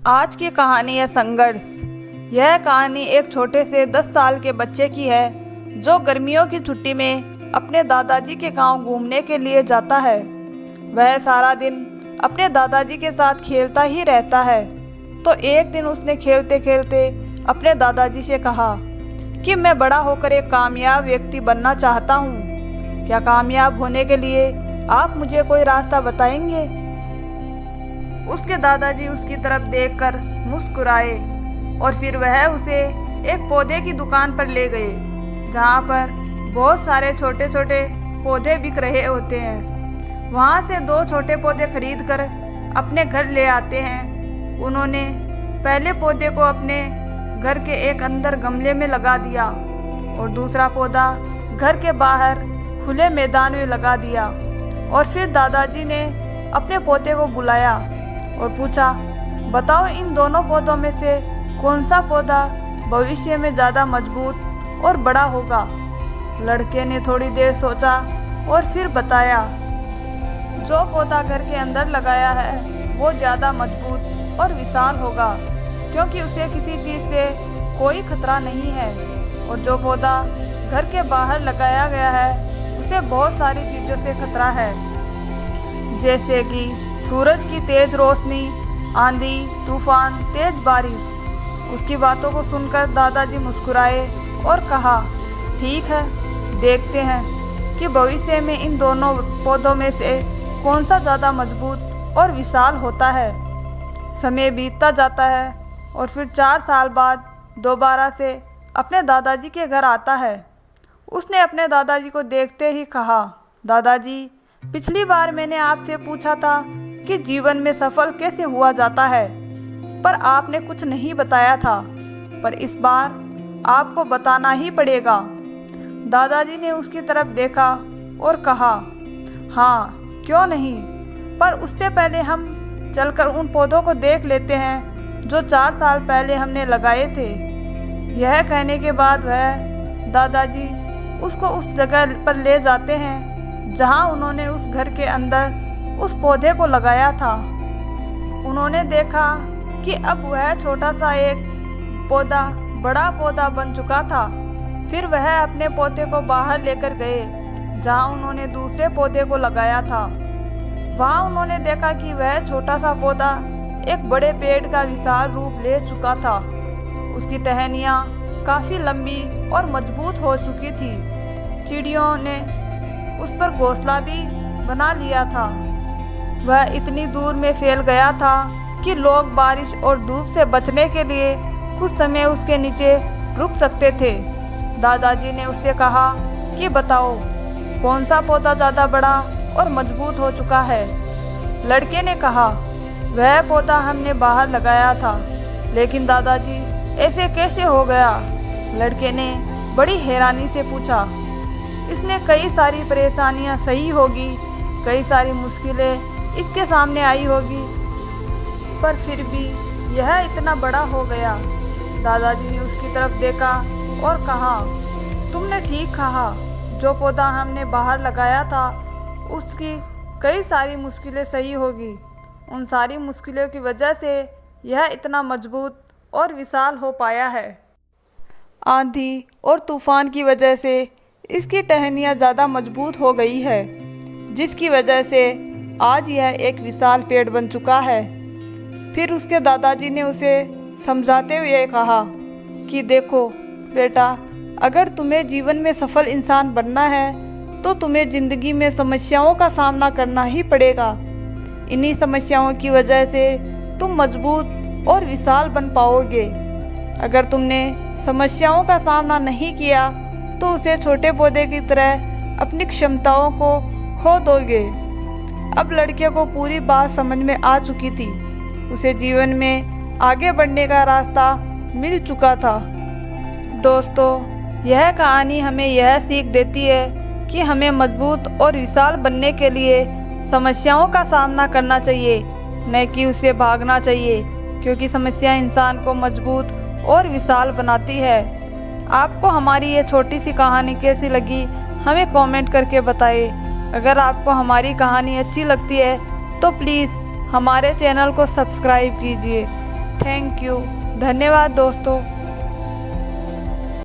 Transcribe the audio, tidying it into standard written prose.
आज की कहानी है संघर्ष। यह कहानी एक छोटे से 10 साल के बच्चे की है जो गर्मियों की छुट्टी में अपने दादाजी के गांव घूमने के लिए जाता है। वह सारा दिन अपने दादाजी के साथ खेलता ही रहता है। तो एक दिन उसने खेलते खेलते अपने दादाजी से कहा कि मैं बड़ा होकर एक कामयाब व्यक्ति बनना चाहता हूँ। क्या कामयाब होने के लिए आप मुझे कोई रास्ता बताएंगे? उसके दादाजी उसकी तरफ देखकर मुस्कुराए और फिर वह उसे एक पौधे की दुकान पर ले गए जहाँ पर बहुत सारे छोटे छोटे पौधे बिक रहे होते हैं। वहाँ से 2 छोटे पौधे खरीदकर अपने घर ले आते हैं। उन्होंने पहले पौधे को अपने घर के एक अंदर गमले में लगा दिया और दूसरा पौधा घर के बाहर खुले मैदान में लगा दिया। और फिर दादाजी ने अपने पोते को बुलाया और पूछा, बताओ इन दोनों पौधों में से कौन सा पौधा भविष्य में ज़्यादा मजबूत और बड़ा होगा? लड़के ने थोड़ी देर सोचा और फिर बताया, जो पौधा घर के अंदर लगाया है वो ज़्यादा मजबूत और विशाल होगा क्योंकि उसे किसी चीज़ से कोई खतरा नहीं है। और जो पौधा घर के बाहर लगाया गया है उसे बहुत सारी चीज़ों से खतरा है, जैसे कि सूरज की तेज रोशनी, आंधी, तूफान, तेज बारिश। उसकी बातों को सुनकर दादाजी मुस्कुराए और कहा, ठीक है, देखते हैं कि भविष्य में इन दोनों पौधों में से कौन सा ज़्यादा मजबूत और विशाल होता है। समय बीतता जाता है और फिर 4 साल बाद दोबारा से अपने दादाजी के घर आता है। उसने अपने दादाजी को देखते ही कहा, दादाजी, पिछली बार मैंने आपसे पूछा था कि जीवन में सफल कैसे हुआ जाता है, पर आपने कुछ नहीं बताया था, पर इस बार आपको बताना ही पड़ेगा। दादाजी ने उसकी तरफ देखा और कहा, हाँ, क्यों नहीं, पर उससे पहले हम चलकर उन पौधों को देख लेते हैं जो 4 साल पहले हमने लगाए थे। यह कहने के बाद वह दादाजी उसको उस जगह पर ले जाते हैं जहाँ उन्होंने उस घर के अंदर उस पौधे को लगाया था। उन्होंने देखा कि अब वह छोटा सा एक पौधा बड़ा पौधा बन चुका था। फिर वह अपने पौधे को बाहर लेकर गए जहाँ उन्होंने दूसरे पौधे को लगाया था। वहाँ उन्होंने देखा कि वह छोटा सा पौधा एक बड़े पेड़ का विशाल रूप ले चुका था। उसकी टहनियाँ काफ़ी लंबी और मजबूत हो चुकी थी। चिड़ियों ने उस पर घोंसला भी बना लिया था। वह इतनी दूर में फैल गया था कि लोग बारिश और धूप से बचने के लिए कुछ समय उसके नीचे रुक सकते थे। दादाजी ने उससे कहा कि बताओ कौन सा पौधा ज़्यादा बड़ा और मजबूत हो चुका है? लड़के ने कहा, वह पौधा हमने बाहर लगाया था। लेकिन दादाजी, ऐसे कैसे हो गया? लड़के ने बड़ी हैरानी से पूछा। इसने कई सारी परेशानियां सही होगी, कई सारी मुश्किलें इसके सामने आई होगी, पर फिर भी यह इतना बड़ा हो गया। दादाजी ने उसकी तरफ देखा और कहा, तुमने ठीक कहा, जो पौधा हमने बाहर लगाया था उसकी कई सारी मुश्किलें सही होगी। उन सारी मुश्किलों की वजह से यह इतना मजबूत और विशाल हो पाया है। आंधी और तूफान की वजह से इसकी टहनियाँ ज़्यादा मजबूत हो गई है, जिसकी वजह से आज यह एक विशाल पेड़ बन चुका है। फिर उसके दादाजी ने उसे समझाते हुए कहा कि देखो बेटा, अगर तुम्हें जीवन में सफल इंसान बनना है तो तुम्हें ज़िंदगी में समस्याओं का सामना करना ही पड़ेगा। इन्हीं समस्याओं की वजह से तुम मजबूत और विशाल बन पाओगे। अगर तुमने समस्याओं का सामना नहीं किया तो उसे छोटे पौधे की तरह अपनी क्षमताओं को खो दोगे। अब लड़के को पूरी बात समझ में आ चुकी थी। उसे जीवन में आगे बढ़ने का रास्ता मिल चुका था। दोस्तों, यह कहानी हमें यह सीख देती है कि हमें मजबूत और विशाल बनने के लिए समस्याओं का सामना करना चाहिए, न कि उससे भागना चाहिए, क्योंकि समस्या इंसान को मजबूत और विशाल बनाती है। आपको हमारी ये छोटी सी कहानी कैसी लगी, हमें कमेंट करके बताएं। अगर आपको हमारी कहानी अच्छी लगती है तो प्लीज़ हमारे चैनल को सब्सक्राइब कीजिए। Thank you. धन्यवाद दोस्तों।